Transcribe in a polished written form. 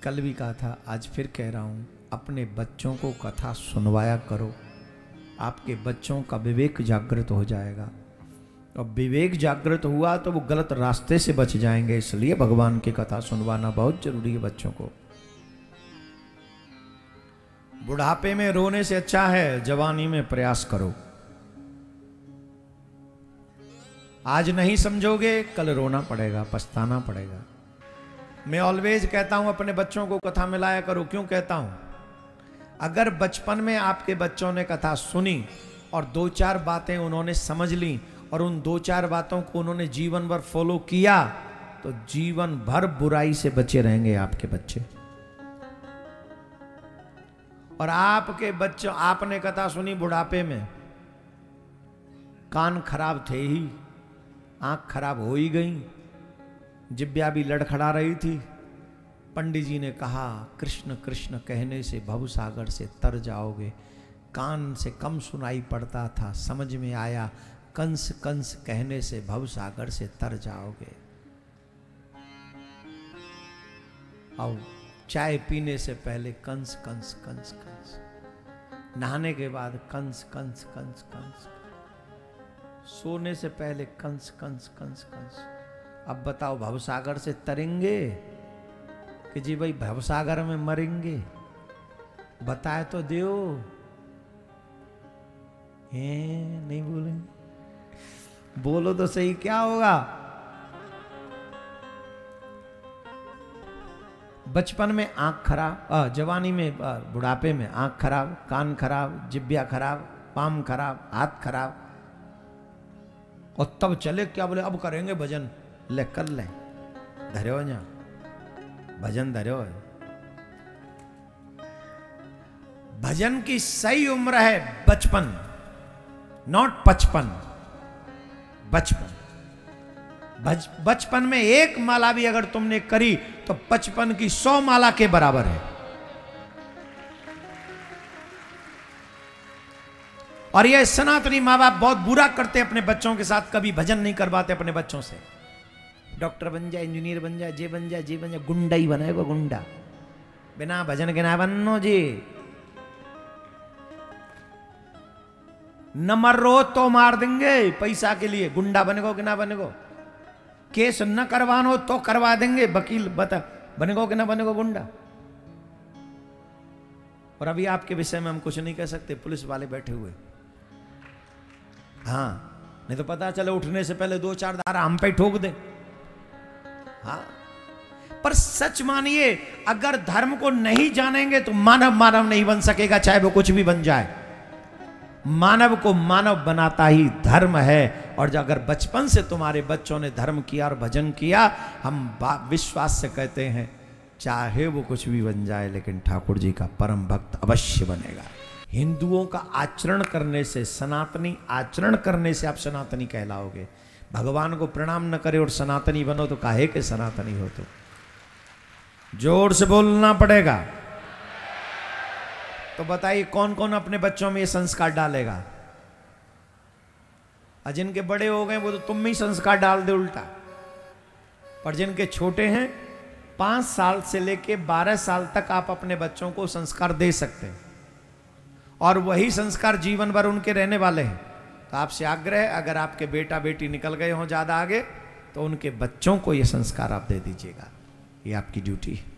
कल भी कहा था, आज फिर कह रहा हूं, अपने बच्चों को कथा सुनवाया करो। आपके बच्चों का विवेक जागृत हो जाएगा, और विवेक जागृत हुआ तो वो गलत रास्ते से बच जाएंगे। इसलिए भगवान की कथा सुनवाना बहुत जरूरी है बच्चों को। बुढ़ापे में रोने से अच्छा है जवानी में प्रयास करो। आज नहीं समझोगे, कल रोना पड़ेगा, पछताना पड़ेगा। मैं ऑलवेज कहता हूं अपने बच्चों को कथा में लाया करो। क्यों कहता हूं? अगर बचपन में आपके बच्चों ने कथा सुनी और दो चार बातें उन्होंने समझ ली और उन दो चार बातों को उन्होंने जीवन भर फॉलो किया, तो जीवन भर बुराई से बचे रहेंगे आपके बच्चे। और आपके बच्चों, आपने कथा सुनी बुढ़ापे में, कान खराब थे ही, आंख खराब हो ही गई, जिब्या भी लड़खड़ा रही थी। पंडित जी ने कहा कृष्ण कृष्ण कहने से भवसागर से तर जाओगे। कान से कम सुनाई पड़ता था, समझ में आया कंस कंस कहने से भवसागर से तर जाओगे। आओ, चाय पीने से पहले कंस कंस कंस कंस, नहाने के बाद कंस कंस कंस कंस, सोने से पहले कंस कंस कंस कंस। अब बताओ भवसागर से तरेंगे कि जी भाई भवसागर में मरेंगे? बताए तो दियो। नहीं बोलेंगे? बोलो तो सही, क्या होगा? बचपन में आंख खराब, जवानी में, बुढ़ापे में आंख खराब, कान खराब, जिब्या खराब, पाम खराब, हाथ खराब, और तब चले क्या बोले अब करेंगे भजन। ले कर ले, धर्यो जा भजन धर्यो है। भजन की सही उम्र है बचपन, नॉट 55। बचपन, बचपन में एक माला भी अगर तुमने करी तो 55 की 100 माला के बराबर है। और ये सनातनी माँ बाप बहुत बुरा करते अपने बच्चों के साथ, कभी भजन नहीं करवाते अपने बच्चों से। डॉक्टर बन जाए, इंजीनियर बन जाए, जे बन जाए, जे बन जाए, गुंडा ही बनेगा गुंडा, बिना भजन के ना बनो जी। न मरो तो मार देंगे पैसा के लिए, गुंडा बनेगो कि ना बनेगो? केस न करवानो तो करवा देंगे, वकील बता बनेगो कि ना बनेगो गुंडा? और अभी आपके विषय में हम कुछ नहीं कह सकते, पुलिस वाले बैठे हुए। हाँ, नहीं तो पता चले उठने से पहले दो चार धारा हम पे ठोक दे। हाँ, पर सच मानिए, अगर धर्म को नहीं जानेंगे तो मानव मानव नहीं बन सकेगा, चाहे वो कुछ भी बन जाए। मानव को मानव बनाता ही धर्म है। और अगर बचपन से तुम्हारे बच्चों ने धर्म किया और भजन किया, हम विश्वास से कहते हैं चाहे वो कुछ भी बन जाए, लेकिन ठाकुर जी का परम भक्त अवश्य बनेगा। हिंदुओं का आचरण करने से, सनातनी आचरण करने से आप सनातनी कहलाओगे। भगवान को प्रणाम न करे और सनातनी बनो तो काहे के सनातनी हो? तो जोर से बोलना पड़ेगा। तो बताइए कौन कौन अपने बच्चों में ये संस्कार डालेगा? और जिनके बड़े हो गए वो तो तुम में ही संस्कार डाल दे उल्टा। पर जिनके छोटे हैं, 5 साल से लेके 12 साल तक आप अपने बच्चों को संस्कार दे सकते हैं, और वही संस्कार जीवन भर उनके रहने वाले हैं। तो आपसे आग्रह, अगर आपके बेटा बेटी निकल गए हों ज्यादा आगे, तो उनके बच्चों को ये संस्कार आप दे दीजिएगा। ये आपकी ड्यूटी है।